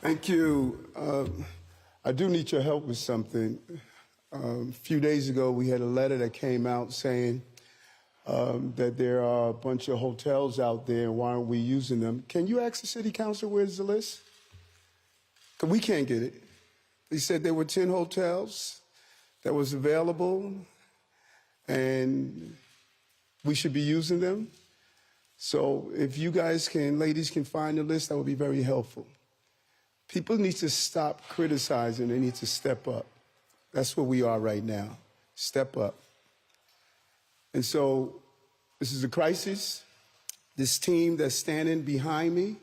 Thank you. I do need your help with something. A few days ago, we had a letter that came out saying that there are a bunch of hotels out there, and why aren't we using them? Can you ask the city council where's the list? Because we can't get it. They said there were 10 hotels that was available, and we should be using them. So if you guys can, ladies can find the list, that would be very helpful. People need to stop criticizing. They need to step up. That's where we are right now. Step up. And so this is a crisis. This team that's standing behind me,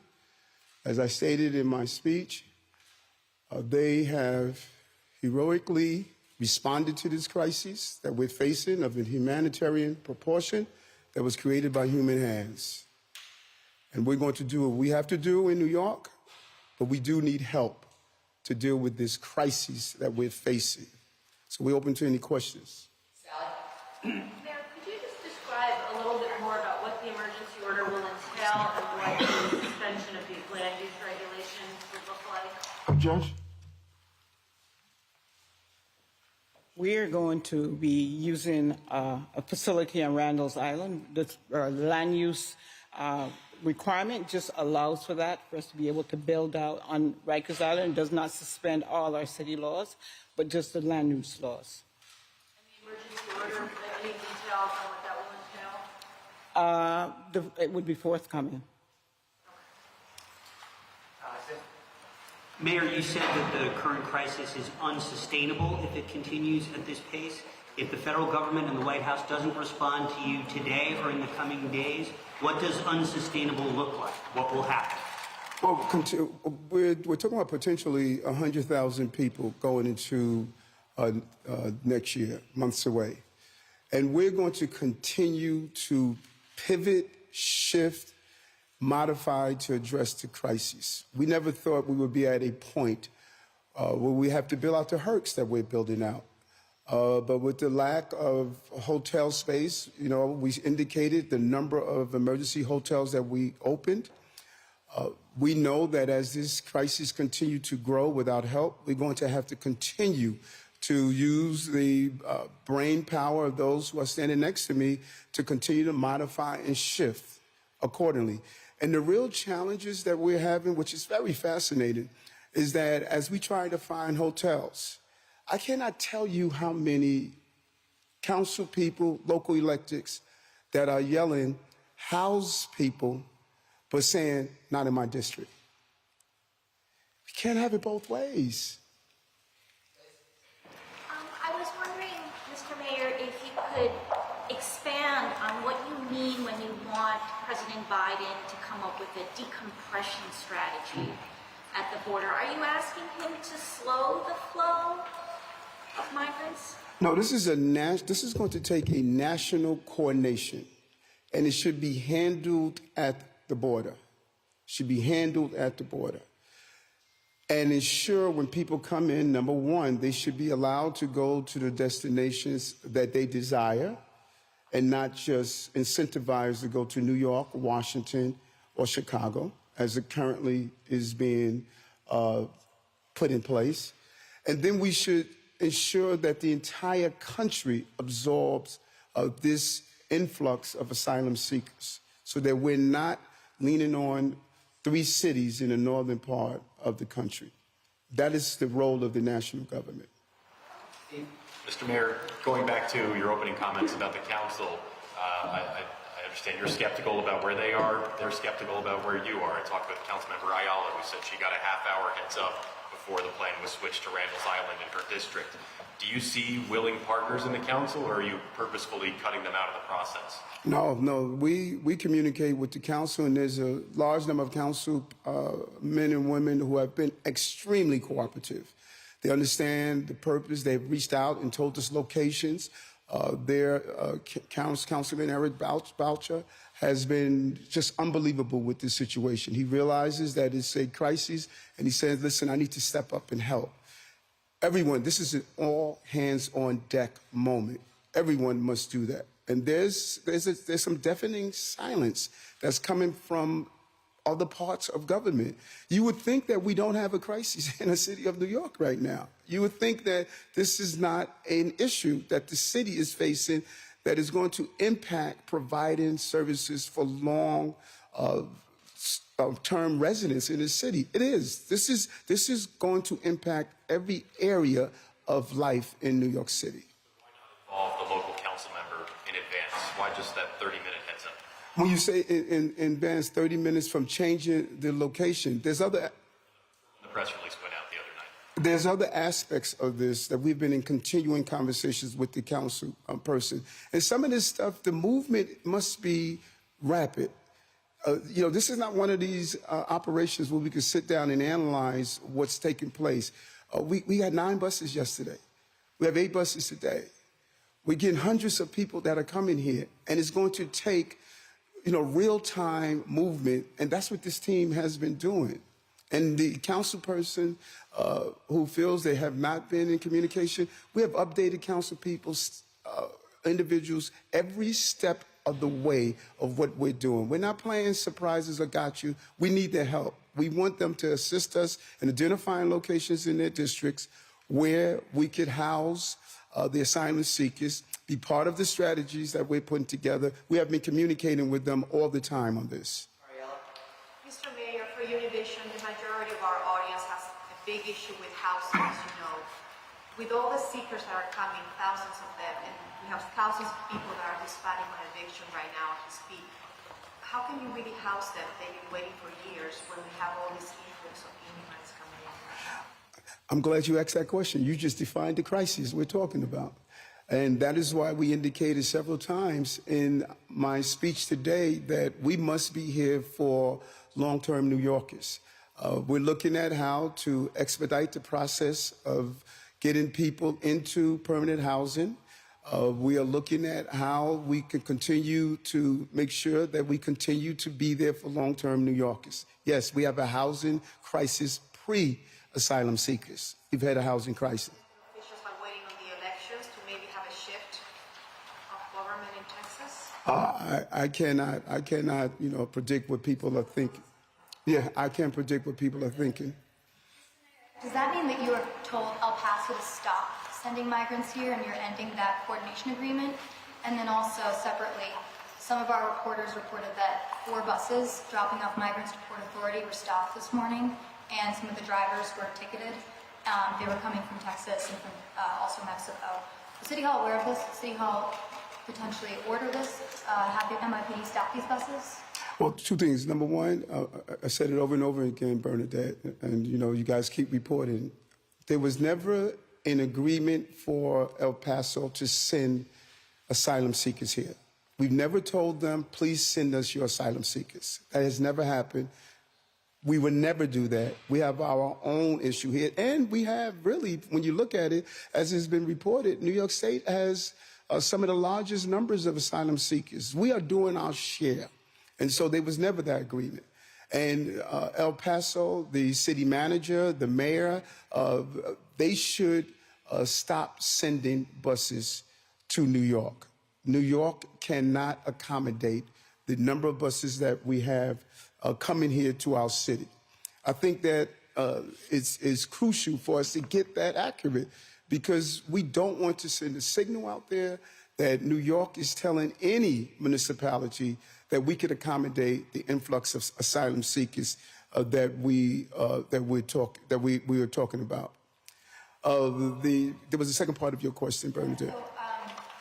as I stated in my speech, they have heroically responded to this crisis that we're facing of a humanitarian proportion that was created by human hands. And we're going to do what we have to do in New York, but we do need help to deal with this crisis that we're facing. So we're open to any questions. Sally? Mayor, could you just describe a little bit more about what the emergency order will entail and what the suspension of these land use regulations would look like? Judge? We are going to be using a facility on Randall's Island. The land use requirement just allows for that, for us to be able to build out on Rikers Island. It does not suspend all our city laws, but just the land use laws. And the emergency order, any details on what that will entail? It would be forthcoming. Mayor, you said that the current crisis is unsustainable if it continues at this pace. If the federal government and the White House doesn't respond to you today or in the coming days, what does unsustainable look like? What will happen? Well, we're talking about potentially 100,000 people going into next year, months away. And we're going to continue to pivot, shift, modify to address the crisis. We never thought we would be at a point where we have to build out the HERCs that we're building out. But with the lack of hotel space, we indicated the number of emergency hotels that we opened. We know that as this crisis continues to grow without help, we're going to have to continue to use the brain power of those who are standing next to me to continue to modify and shift accordingly. And the real challenges that we're having, which is very fascinating, is that as we try to find hotels, I cannot tell you how many council people, local electeds that are yelling, house people, but saying, not in my district. We can't have it both ways. I was wondering, Mr. Mayor, if you could expand on what you mean when you want President Biden to come up with a decompression strategy at the border. Are you asking him to slow the flow of migrants? No, this is going to take a national coordination, and it should be handled at the border. Should be handled at the border. And ensure when people come in, number one, they should be allowed to go to the destinations that they desire and not just incentivized to go to New York, Washington, or Chicago, as it currently is being put in place. And then we should ensure that the entire country absorbs this influx of asylum seekers so that we're not leaning on 3 cities in the northern part of the country. That is the role of the national government. Mr. Mayor, going back to your opening comments about the council, I understand you're skeptical about where they are. They're skeptical about where you are. I talked with Councilmember Ayala, who said she got a half-hour heads up before the plan was switched to Randall's Island in her district. Do you see willing partners in the council, or are you purposefully cutting them out of the process? No. We communicate with the council, and there's a large number of council men and women who have been extremely cooperative. They understand the purpose. They've reached out and told us locations. Councilman Eric Boucher has been just unbelievable with this situation. He realizes that it's a crisis, and he says, listen, I need to step up and help. Everyone, this is an all-hands-on-deck moment. Everyone must do that. And there's some deafening silence that's coming from other parts of government. You would think that we don't have a crisis in the city of New York right now. You would think that this is not an issue that the city is facing that is going to impact providing services for long term residents in the city. It is. This is going to impact every area of life in New York City. Involve the local council member in advance. Why just that 30-minute heads up? When you say in advance 30 minutes from changing the location, there's other. The press release went out the other night. There's other aspects of this that we've been in continuing conversations with the council person. And some of this stuff, the movement must be rapid. This is not one of these operations where we can sit down and analyze what's taking place. We had 9 buses yesterday. We have 8 buses today. We're getting hundreds of people that are coming here, and it's going to take, real-time movement, and that's what this team has been doing. And the council person who feels they have not been in communication, we have updated council people, individuals, every step of the way of what we're doing. We're not playing surprises or got you. We need their help. We want them to assist us in identifying locations in their districts where we could house the asylum seekers, be part of the strategies that we're putting together. We have been communicating with them all the time on this. Mr. Mayor, for Univision, the majority of our audience has a big issue with housing, as you know. With all the seekers that are coming, thousands of them, and we have thousands of people that are Hispanic on eviction right now as we speak, how can you really house them? They've been waiting for years when we have all this influx of immigrants coming in. I'm glad you asked that question. You just defined the crisis we're talking about. And that is why we indicated several times in my speech today that we must be here for long-term New Yorkers. We're looking at how to expedite the process of getting people into permanent housing. We are looking at how we can continue to make sure that we continue to be there for long-term New Yorkers. Yes, we have a housing crisis pre-asylum seekers. We've had a housing crisis. Officials are waiting on the elections to maybe have a shift of government in Texas? I cannot, predict what people are thinking. Yeah, I can't predict what people are thinking. Does that mean that you were told El Paso to stop sending migrants here and you're ending that coordination agreement? And then also separately, some of our reporters reported that 4 buses dropping off migrants to Port Authority were stopped this morning, and some of the drivers were ticketed. They were coming from Texas and from also Mexico. Is City Hall aware of this? Does City Hall potentially order this? Have the MIPD stop these buses? Well, 2 things. Number one, I said it over and over again, Bernadette, and you guys keep reporting. There was never an agreement for El Paso to send asylum seekers here. We've never told them, please send us your asylum seekers. That has never happened. We would never do that. We have our own issue here. And we have really, when you look at it, as has been reported, New York State has some of the largest numbers of asylum seekers. We are doing our share. And so there was never that agreement. And El Paso, the city manager, the mayor, they should stop sending buses to New York. New York cannot accommodate the number of buses that we have coming here to our city. I think that it's crucial for us to get that accurate, because we don't want to send a signal out there that New York is telling any municipality that we could accommodate the influx of asylum seekers that we were talking about. There was a second part of your question, Bernadette. So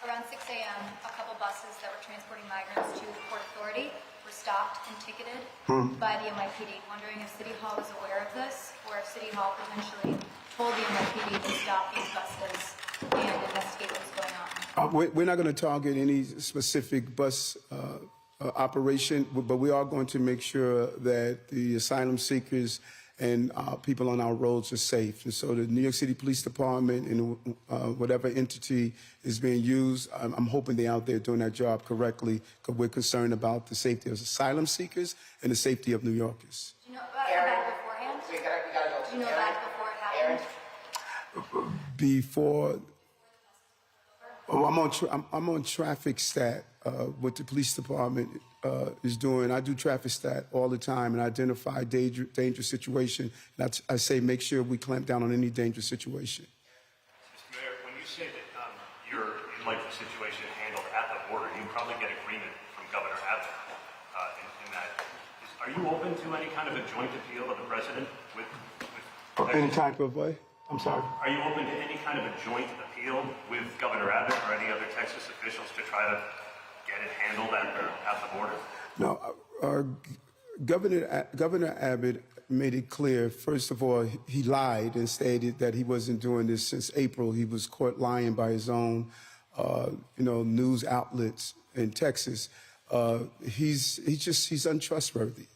around 6 a.m., a couple buses that were transporting migrants to Port Authority were stopped and ticketed by the NYPD. Wondering if City Hall was aware of this, or if City Hall potentially told the NYPD to stop these buses and investigate what's going on. We're not going to target any specific bus operation, but we are going to make sure that the asylum seekers and people on our roads are safe. And so the New York City Police Department and whatever entity is being used, I'm hoping they're out there doing that job correctly, because we're concerned about the safety of asylum seekers and the safety of New Yorkers. Do you know about that beforehand? We gotta go. Do you know that before it happened? Before, Oh, I'm on traffic stat. What the police department is doing. I do traffic stat all the time and identify dangerous situation. And I say make sure we clamp down on any dangerous situation. Mr. Mayor, when you say that you'd like the situation handled at the border, you probably get agreement from Governor Abbott in that. Are you open to any kind of a joint appeal of the president with Any type of way? I'm sorry. Are you open to any kind of a joint appeal with Governor Abbott or any other Texas officials to try to get it handled at the border? No, Governor Abbott made it clear. First of all, he lied and stated that he wasn't doing this since April. He was caught lying by his own, news outlets in Texas. He's untrustworthy.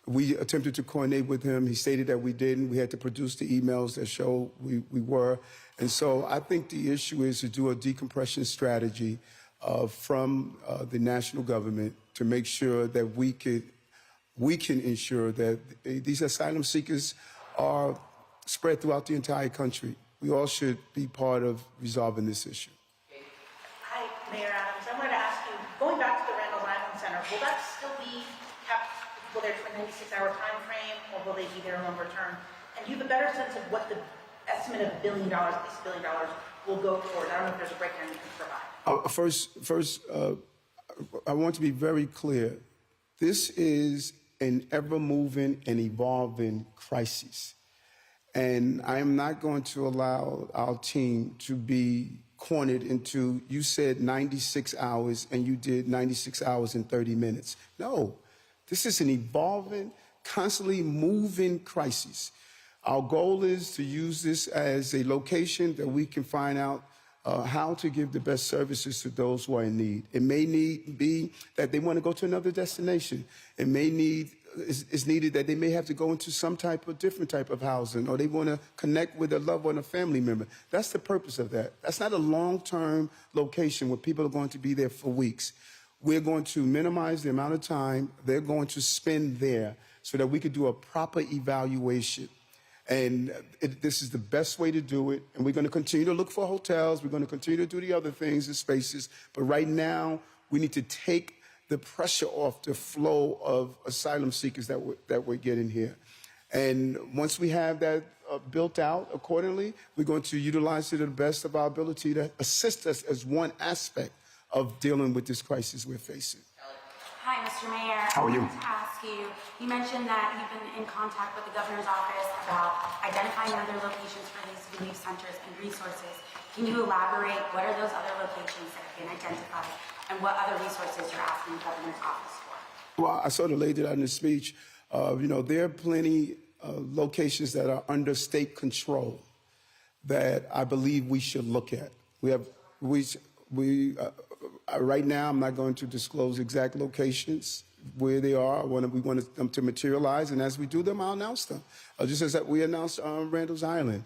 We attempted to coordinate with him. He stated that we didn't. We had to produce the emails that show we were. And so I think the issue is to do a decompression strategy from the national government to make sure that we can ensure that these asylum seekers are spread throughout the entire country. We all should be part of resolving this issue. Hi, Mayor Adams. I wanted to ask you, going back to the Randall Island Center, will that still be kept? Will there be a 96-hour time frame, or will they be there longer term? And do you have a better sense of what the estimate of $1 billion, at least $1 billion, will go towards? I don't know if there's a breakdown you can provide. First, I want to be very clear. This is an ever-moving and evolving crisis. And I am not going to allow our team to be cornered into, you said 96 hours and you did 96 hours and 30 minutes. No, this is an evolving, constantly moving crisis. Our goal is to use this as a location that we can find out how to give the best services to those who are in need. It may be that they want to go to another destination. It may it's needed that they may have to go into some different type of housing, or they want to connect with a loved one, a family member. That's the purpose of that. That's not a long-term location where people are going to be there for weeks. We're going to minimize the amount of time they're going to spend there so that we could do a proper evaluation. And this is the best way to do it. And we're going to continue to look for hotels. We're going to continue to do the other things and spaces. But right now, we need to take the pressure off the flow of asylum seekers that we're getting here. And once we have that built out accordingly, we're going to utilize it to the best of our ability to assist us as one aspect of dealing with this crisis we're facing. Hi, Mr. Mayor. How are you? I wanted to ask you, you mentioned that you've been in contact with the governor's office about identifying other locations for these relief centers and resources. Can you elaborate what are those other locations that have been identified and what other resources you're asking the governor's office for? Well, I sort of laid it out in the speech. There are plenty of locations that are under state control that I believe we should look at. Right now, I'm not going to disclose exact locations where they are. We want them to materialize, and as we do them, I'll announce them. Just as that we announced Randall's Island.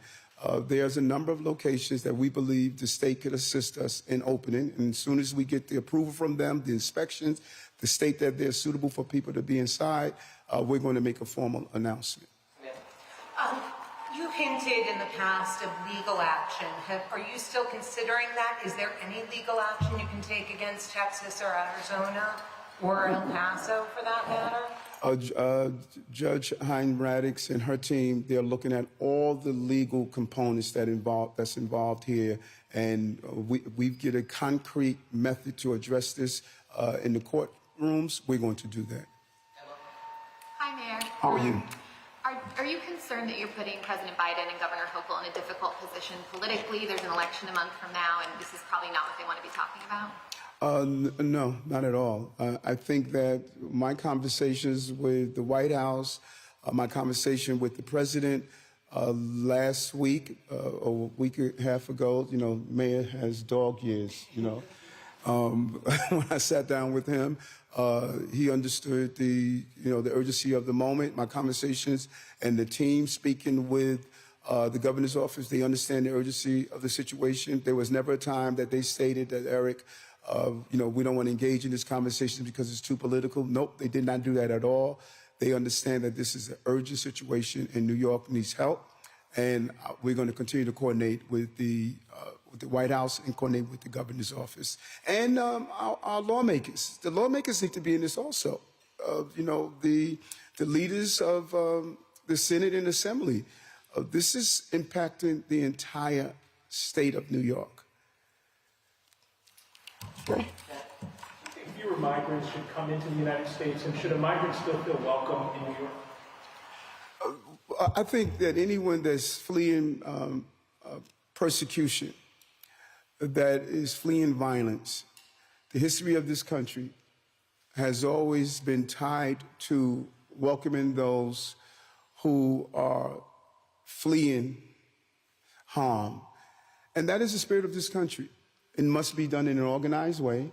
There's a number of locations that we believe the state could assist us in opening, and as soon as we get the approval from them, the inspections, the state that they're suitable for people to be inside, we're going to make a formal announcement. You hinted in the past of legal action. Are you still considering that? Is there any legal action you can take against Texas or Arizona or El Paso for that matter? Judge Hein Radix and her team, they're looking at all the legal components that's involved here, and we get a concrete method to address this in the courtrooms. We're going to do that. Hi, Mayor. How are you? Are you concerned that you're putting President Biden and Governor Hochul in a difficult position politically? There's an election a month from now, and this is probably not what they want to be talking about. No, not at all. I think that my conversations with the White House, my conversation with the president last week, or a week and a half ago, Mayor has dog years, when I sat down with him, he understood the urgency of the moment. My conversations and the team speaking with the governor's office, they understand the urgency of the situation. There was never a time that they stated that, Eric, we don't want to engage in this conversation because it's too political. Nope, they did not do that at all. They understand that this is an urgent situation and New York needs help. And we're going to continue to coordinate with the White House and coordinate with the governor's office. And our lawmakers. The lawmakers need to be in this also. The leaders of the Senate and Assembly. This is impacting the entire state of New York. Okay. Fewer migrants should come into the United States, and should a migrant still feel welcome in New York? I think that anyone that's fleeing persecution, that is fleeing violence, the history of this country has always been tied to welcoming those who are fleeing harm. And that is the spirit of this country. It must be done in an organized way.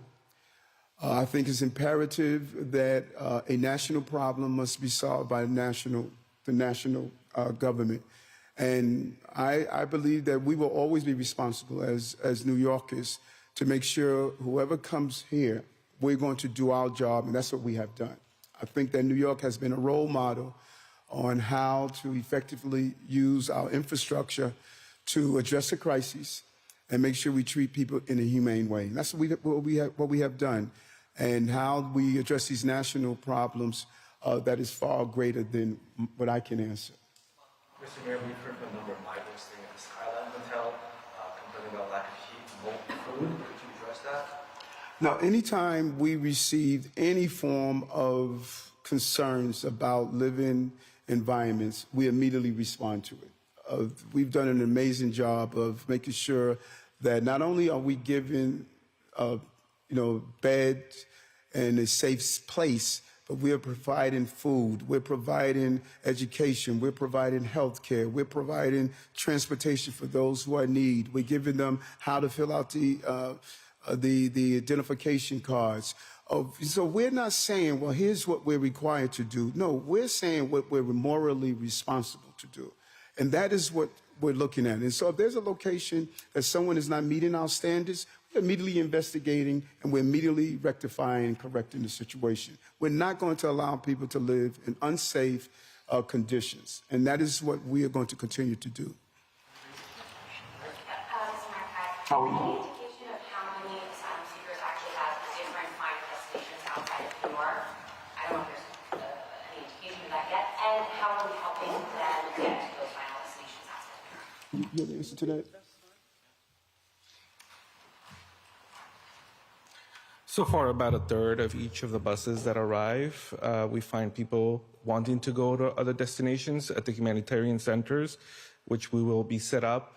I think it's imperative that a national problem must be solved by the national government. And I believe that we will always be responsible as New Yorkers to make sure whoever comes here, we're going to do our job, and that's what we have done. I think that New York has been a role model on how to effectively use our infrastructure to address the crises and make sure we treat people in a humane way. And that's what we have done. And how we address these national problems that is far greater than what I can answer. Mr. Mayor, we've heard from a number of migrants staying at Asylum Hotel, complaining about lack of heat and low food. Could you address that? Now, anytime we receive any form of concerns about living environments, we immediately respond to it. We've done an amazing job of making sure that not only are we giving beds and a safe place, but we are providing food, we're providing education, we're providing health care, we're providing transportation for those who are in need. We're giving them how to fill out the identification cards. So we're not saying, well, here's what we're required to do. No, we're saying what we're morally responsible to do. And that is what we're looking at. And so if there's a location that someone is not meeting our standards, we're immediately investigating and we're immediately rectifying and correcting the situation. We're not going to allow people to live in unsafe conditions. And that is what we are going to continue to do. Any indication of how many asylum seekers actually have different final destinations outside of New York? I don't know if there's any indication of that yet. And how are we helping them get to those final destinations outside of New York? You have the answer to that? So far, about a third of each of the buses that arrive, we find people wanting to go to other destinations at the humanitarian centers, which we will be set up.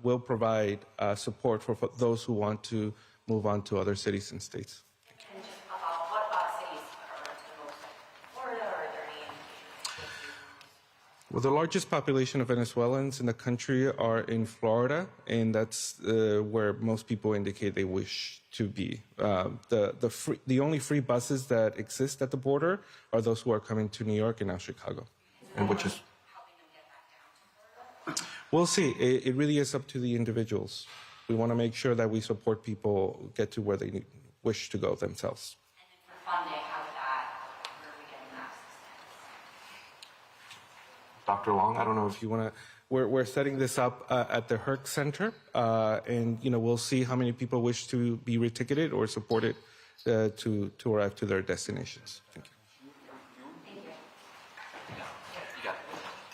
Will provide support for those who want to move on to other cities and states. And just what about cities are the most like Florida, or are there any indications? Well, the largest population of Venezuelans in the country are in Florida, and that's where most people indicate they wish to be. The only free buses that exist at the border are those who are coming to New York and now Chicago, and which is. We'll see. It really is up to the individuals. We want to make sure that we support people get to where they wish to go themselves. And then for funding, where are we getting that assistance? Dr. Long, I don't know if you want to. We're setting this up at the Herc Center, and we'll see how many people wish to be reticketed or supported to arrive to their destinations. Thank you.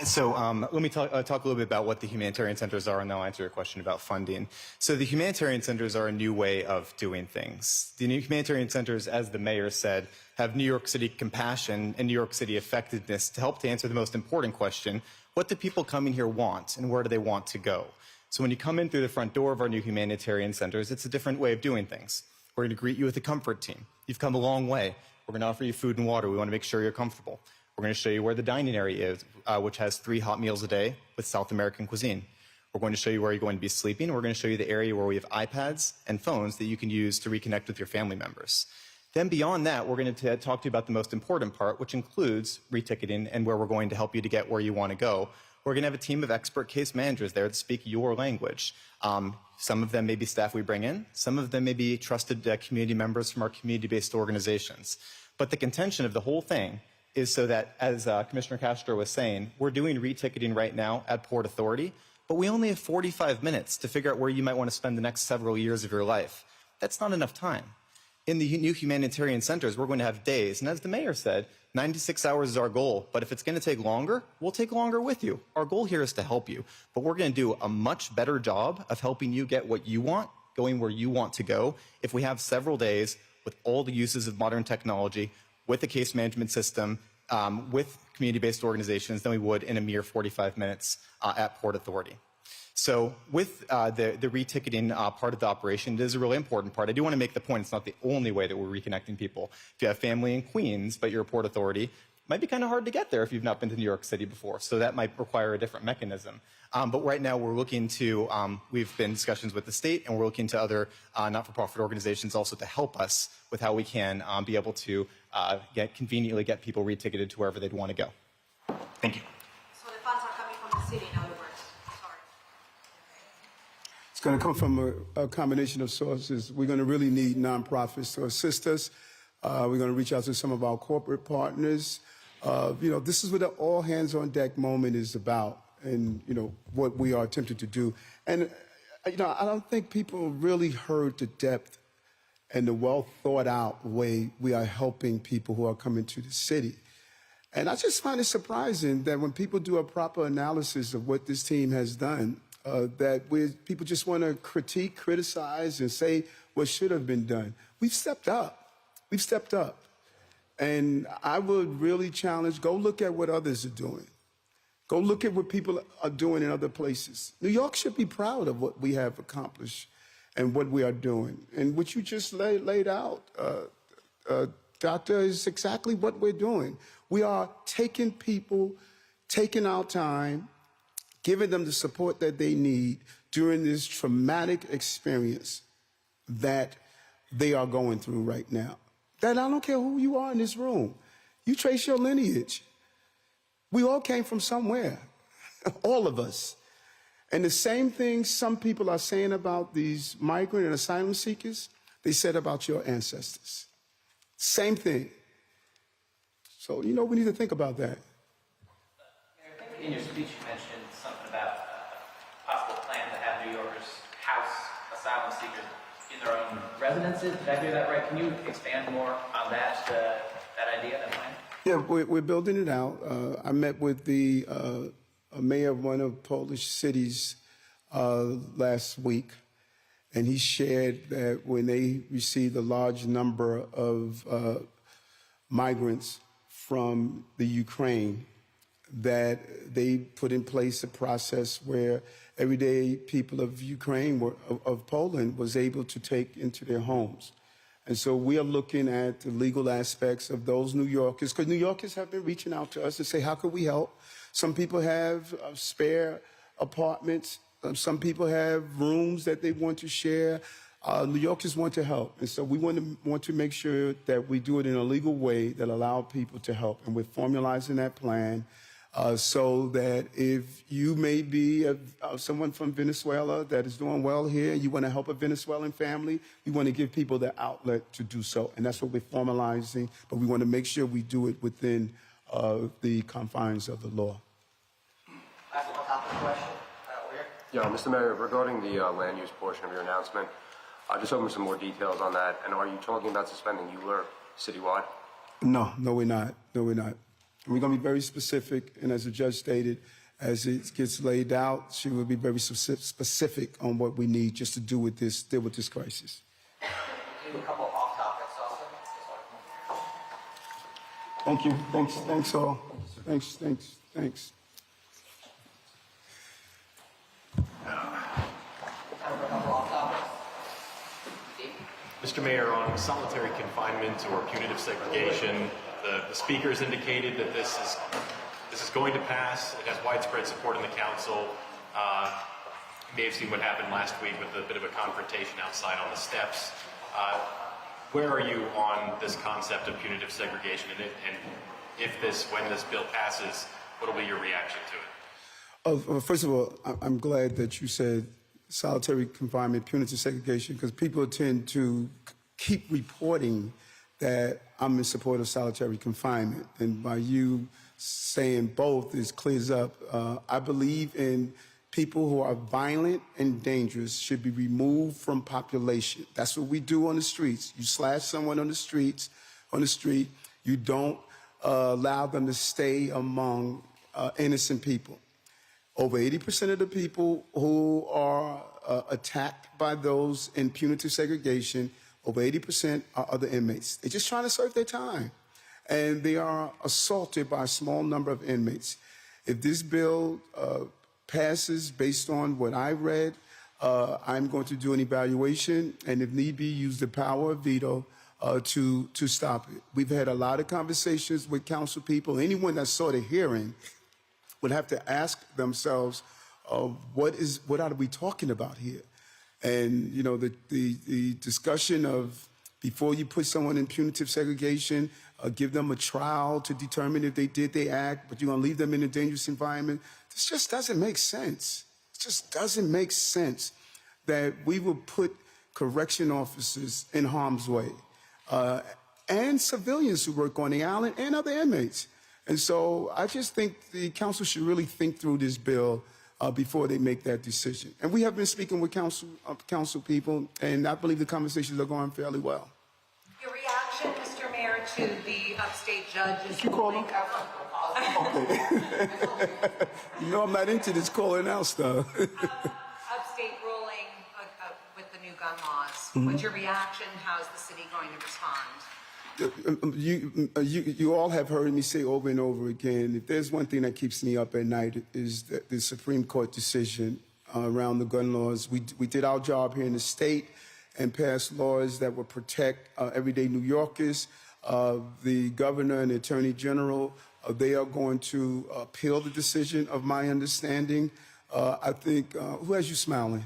So let me talk a little bit about what the humanitarian centers are, and then I'll answer your question about funding. So the humanitarian centers are a new way of doing things. The new humanitarian centers, as the mayor said, have New York City compassion and New York City effectiveness to help to answer the most important question: what do people coming here want, and where do they want to go? So when you come in through the front door of our new humanitarian centers, it's a different way of doing things. We're going to greet you with a comfort team. You've come a long way. We're going to offer you food and water. We want to make sure you're comfortable. We're going to show you where the dining area is, which has 3 hot meals a day with South American cuisine. We're going to show you where you're going to be sleeping. We're going to show you the area where we have iPads and phones that you can use to reconnect with your family members. Then beyond that, we're going to talk to you about the most important part, which includes reticketing and where we're going to help you to get where you want to go. We're going to have a team of expert case managers there that speak your language. Some of them may be staff we bring in. Some of them may be trusted community members from our community-based organizations. But the contention of the whole thing is so that, as Commissioner Castro was saying, we're doing reticketing right now at Port Authority, but we only have 45 minutes to figure out where you might want to spend the next several years of your life. That's not enough time. In the new humanitarian centers, we're going to have days. And as the mayor said, 96 hours is our goal. But if it's going to take longer, we'll take longer with you. Our goal here is to help you. But we're going to do a much better job of helping you get what you want, going where you want to go, if we have several days with all the uses of modern technology, with a case management system, with community-based organizations, than we would in a mere 45 minutes at Port Authority. So with the reticketing part of the operation, it is a really important part. I do want to make the point it's not the only way that we're reconnecting people. If you have family in Queens, but you're a Port Authority, it might be kind of hard to get there if you've not been to New York City before. So that might require a different mechanism. But right now we're looking to, we've been in discussions with the state, and we're looking to other not-for-profit organizations also to help us with how we can be able to conveniently get people reticketed to wherever they'd want to go. Thank you. So the funds are coming from the city, in other words. Sorry. It's going to come from a combination of sources. We're going to really need nonprofits to assist us. We're going to reach out to some of our corporate partners. This is what the all hands on deck moment is about, and what we are attempting to do. And I don't think people really heard the depth and the well thought out way we are helping people who are coming to the city. And I just find it surprising that when people do a proper analysis of what this team has done, people just want to critique, criticize, and say what should have been done. We've stepped up. We've stepped up. And I would really challenge, go look at what others are doing. Go look at what people are doing in other places. New York should be proud of what we have accomplished and what we are doing. And what you just laid out, Doctor, is exactly what we're doing. We are taking people, taking our time, giving them the support that they need during this traumatic experience that they are going through right now. That I don't care who you are in this room. You trace your lineage. We all came from somewhere, all of us. And the same thing some people are saying about these migrant and asylum seekers, they said about your ancestors. Same thing. So, we need to think about that. I think in your speech you mentioned something about a possible plan to have New Yorkers house asylum seekers in their own residences. Did I hear that right? Can you expand more on that idea, that plan? Yeah, we're building it out. I met with the mayor of one of Polish cities last week, and he shared that when they received a large number of migrants from the Ukraine, that they put in place a process where everyday people of Ukraine, of Poland, was able to take into their homes. And so we are looking at the legal aspects of those New Yorkers, because New Yorkers have been reaching out to us to say, how could we help? Some people have spare apartments. Some people have rooms that they want to share. New Yorkers want to help. And so we want to make sure that we do it in a legal way that allow people to help. And we're formalizing that plan so that if you may be someone from Venezuela that is doing well here, you want to help a Venezuelan family, we want to give people the outlet to do so. And that's what we're formalizing. But we want to make sure we do it within the confines of the law. Last one, top of the question. Yeah, Mr. Mayor, regarding the land use portion of your announcement, just hoping for some more details on that. And are you talking about suspending ULURP citywide? No, we're not. No, we're not. We're going to be very specific, and as the judge stated, as it gets laid out, she will be very specific on what we need just to deal with this crisis. Do a couple of off topics also. Thank you. Thanks all. Thanks. Mr. Mayor, on solitary confinement or punitive segregation, the speakers indicated that this is going to pass. It has widespread support in the council. You may have seen what happened last week with a bit of a confrontation outside on the steps. Where are you on this concept of punitive segregation? And when this bill passes, what will be your reaction to it? First of all, I'm glad that you said solitary confinement, punitive segregation, because people tend to keep reporting that I'm in support of solitary confinement. And by you saying both, it clears up. I believe in people who are violent and dangerous should be removed from population. That's what we do on the streets. You slash someone on the street, you don't allow them to stay among innocent people. Over 80% of the people who are attacked by those in punitive segregation, over 80% are other inmates. They're just trying to serve their time. And they are assaulted by a small number of inmates. If this bill passes based on what I read, I'm going to do an evaluation and if need be, use the power of veto to stop it. We've had a lot of conversations with council people. Anyone that saw the hearing would have to ask themselves, what are we talking about here? And, you know, the discussion of before you put someone in punitive segregation, give them a trial to determine if they did the act, but you're going to leave them in a dangerous environment. This just doesn't make sense. It just doesn't make sense that we will put correction officers in harm's way and civilians who work on the island and other inmates. And so I just think the council should really think through this bill before they make that decision. And we have been speaking with council people, and I believe the conversations are going fairly well. Your reaction, Mr. Mayor, to the upstate judge's You call ruling? Okay. You know I'm not into this calling out stuff. Upstate ruling with the new gun laws. What's your reaction? How is the city going to respond? You all have heard me say over and over again, if there's one thing that keeps me up at night is the Supreme Court decision around the gun laws. We did our job here in the state and passed laws that would protect everyday New Yorkers. The governor and the attorney general, they are going to appeal the decision of my understanding. I think, who has you smiling?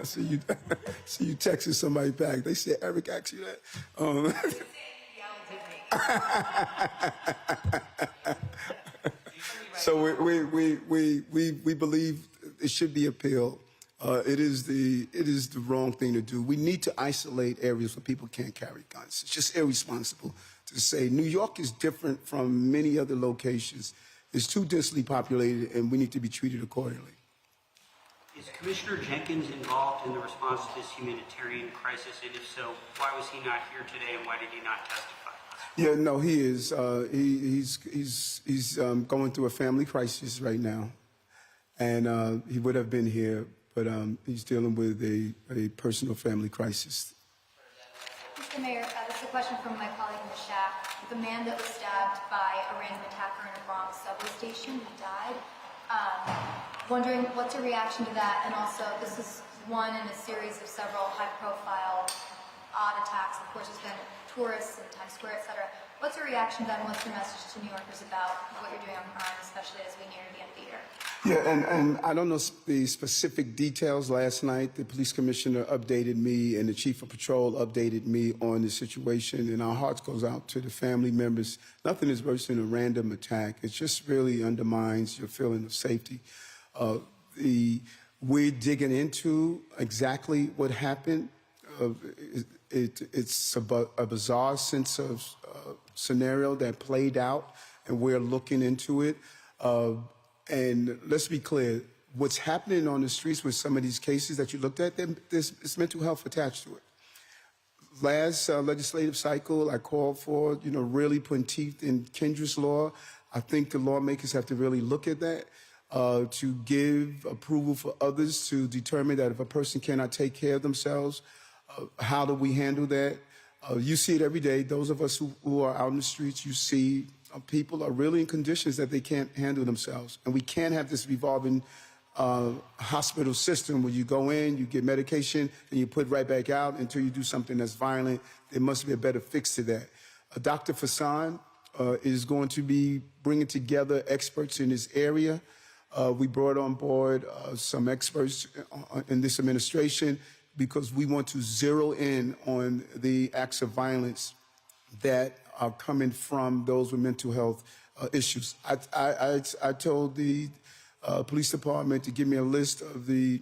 See you texting somebody back. They said, Eric asked you that. So we believe it should be appealed. It is the wrong thing to do. We need to isolate areas where people can't carry guns. It's just irresponsible to say New York is different from many other locations. It's too densely populated, and we need to be treated accordingly. Is Commissioner Jenkins involved in the response to this humanitarian crisis? And if so, why was he not here today and why did he not testify? Yeah, no, he is. He's going through a family crisis right now. And he would have been here, but he's dealing with a personal family crisis. Mr. Mayor, this is a question from my colleague, Ms. Shack. The man that was stabbed by a random attacker in a Bronx subway station, he died. Wondering what's your reaction to that, and also this is one in a series of several high-profile odd attacks. Of course, there's been tourists in Times Square, etc. What's your reaction to that, and what's your message to New Yorkers about what you're doing on crime, especially as we near the end of the year? Yeah, and I don't know the specific details. Last night, the police commissioner updated me, and the chief of patrol updated me on the situation, and our hearts goes out to the family members. Nothing is worse than a random attack. It just really undermines your feeling of safety. We're digging into exactly what happened. It's a bizarre sense of scenario that played out, and we're looking into it. And let's be clear, what's happening on the streets with some of these cases that you looked at, there's mental health attached to it. Last legislative cycle, I called for, really putting teeth in Kendra's law. I think the lawmakers have to really look at that. To give approval for others to determine that if a person cannot take care of themselves, how do we handle that? You see it every day. Those of us who are out in the streets, you see people are really in conditions that they can't handle themselves. And we can't have this revolving hospital system where you go in, you get medication, and you put right back out until you do something that's violent. There must be a better fix to that. Dr. Fassan is going to be bringing together experts in this area. We brought on board some experts in this administration because we want to zero in on the acts of violence that are coming from those with mental health issues. I told the police department to give me a list of the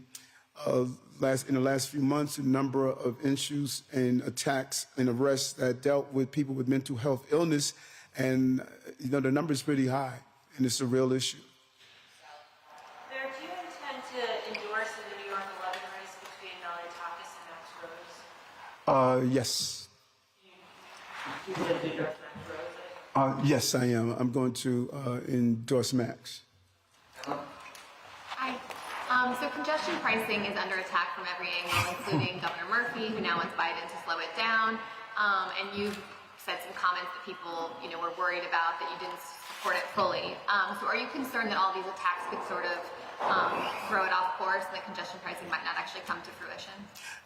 in the last few months, a number of issues and attacks and arrests that dealt with people with mental health illness, and the number is pretty high, and it's a real issue. Mayor, do you intend to endorse the New York 11 race between Mallory Takis and Max Rose? Yes. You would endorse Max Rose? Yes, I am. I'm going to endorse Max. Hi. So congestion pricing is under attack from every angle, including Governor Murphy, who now wants Biden to slow it down. And you've said some comments that people, were worried about, that you didn't support it fully. So are you concerned that all these attacks could sort of throw it off course and that congestion pricing might not actually come to fruition?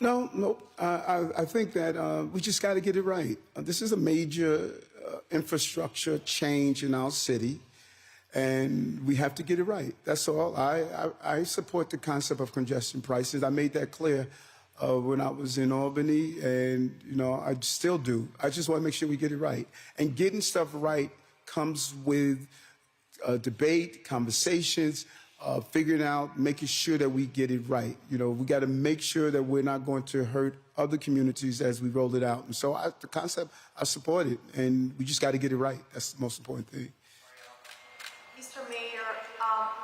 No. I think that we just got to get it right. This is a major infrastructure change in our city, and we have to get it right. That's all. I support the concept of congestion prices. I made that clear when I was in Albany, and I still do. I just want to make sure we get it right. And getting stuff right comes with debate, conversations, figuring out, making sure that we get it right. We got to make sure that we're not going to hurt other communities as we roll it out. And so the concept, I support it, and we just got to get it right. That's the most important thing. Mr. Mayor,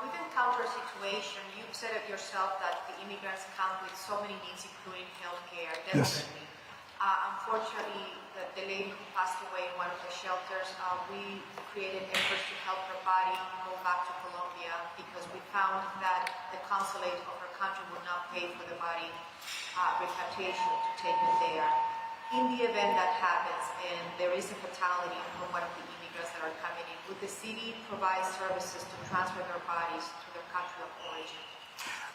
we've encountered a situation, you've said it yourself, that the immigrants come with so many needs, including healthcare, desperately. Yes. Unfortunately, the lady who passed away in one of the shelters, we created efforts to help her body go back to Colombia because we found that the consulate of her country would not pay for the body repatriation to take her there. In the event that happens and there is a fatality from one of the immigrants that are coming in, would the city provide services to transfer their bodies to their country of origin?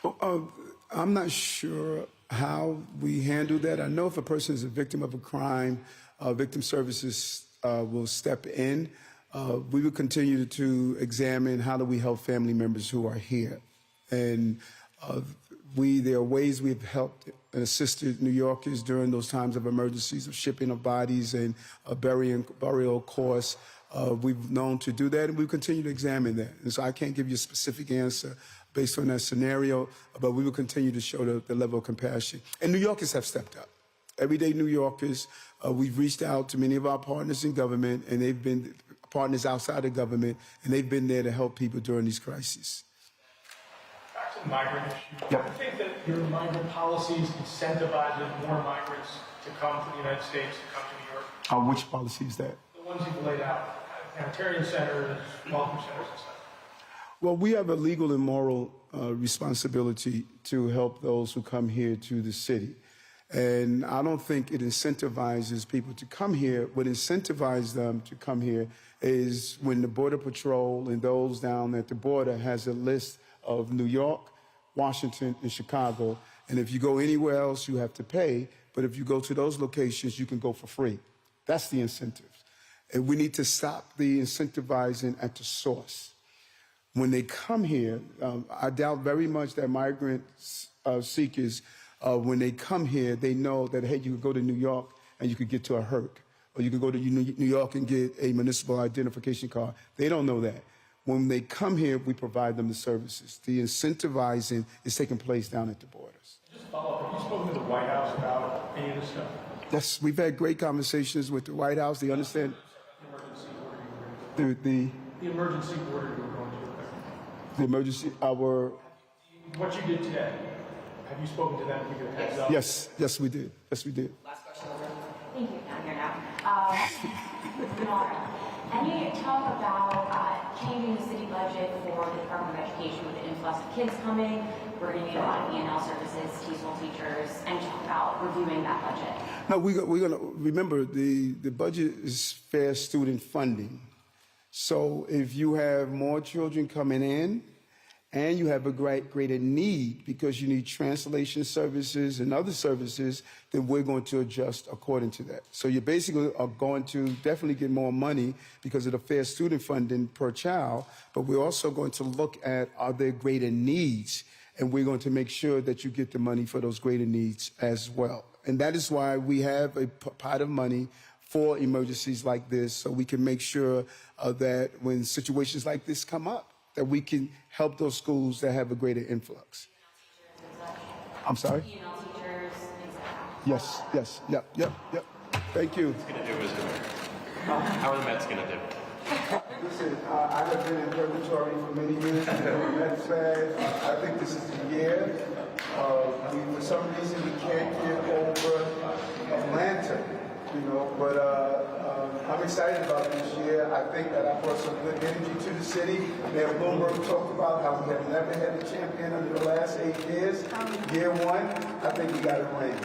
Well, I'm not sure how we handle that. I know if a person is a victim of a crime, victim services will step in. We will continue to examine how do we help family members who are here. And there are ways we've helped and assisted New Yorkers during those times of emergencies, of shipping of bodies and burial costs. We've known to do that, and we continue to examine that. And so I can't give you a specific answer based on that scenario, but we will continue to show the level of compassion. And New Yorkers have stepped up. Everyday New Yorkers, we've reached out to many of our partners in government, and they've been partners outside of government, and they've been there to help people during these crises. Back to the migrant issue. Yep. Do you think that your migrant policies incentivizes more migrants to come to the United States, to come to New York? Which policy is that? The ones you've laid out, humanitarian centers, welcome centers, and stuff. Well, we have a legal and moral responsibility to help those who come here to the city. And I don't think it incentivizes people to come here. What incentivizes them to come here is when the Border Patrol and those down at the border has a list of New York, Washington, and Chicago. And if you go anywhere else, you have to pay. But if you go to those locations, you can go for free. That's the incentive. And we need to stop the incentivizing at the source. When they come here, I doubt very much that migrant seekers, when they come here, they know that, hey, you could go to New York and you could get to a HERC, or you could go to New York and get a municipal identification card. They don't know that. When they come here, we provide them the services. The incentivizing is taking place down at the borders. Just follow up, have you spoken to the White House about any of this stuff? Yes, we've had great conversations with the White House. They understand The emergency order you were going to. the emergency, What you did today, have you spoken to them to give a heads up? Yes, we did. Yes, we did. Last question. Thank you. Down here now. Can you talk about changing the city budget for the Department of Education with the influx of kids coming? We're going to need a lot of E&L services, TESOL teachers, and talk about reviewing that budget. No, we're going to remember the budget is fair student funding. So if you have more children coming in and you have a greater need because you need translation services and other services, then we're going to adjust according to that. So you basically are going to definitely get more money because of the fair student funding per child, but we're also going to look at, are there greater needs? And we're going to make sure that you get the money for those greater needs as well. And that is why we have a pot of money for emergencies like this, so we can make sure that when situations like this come up, that we can help those schools that have a greater influx. I'm sorry? ENL teachers, things like that. Yes, yep. Thank you. What's going to do, Mr. Mayor? How are the Mets going to do? Listen, I have been in purgatory for many years. I'm a Mets fan. I think this is the year. For some reason, we can't get over Atlanta, but I'm excited about this year. I think that I brought some good energy to the city. Mayor Bloomberg talked about how we have never had a champion in the last 8 years. Year one, I think we got it ring.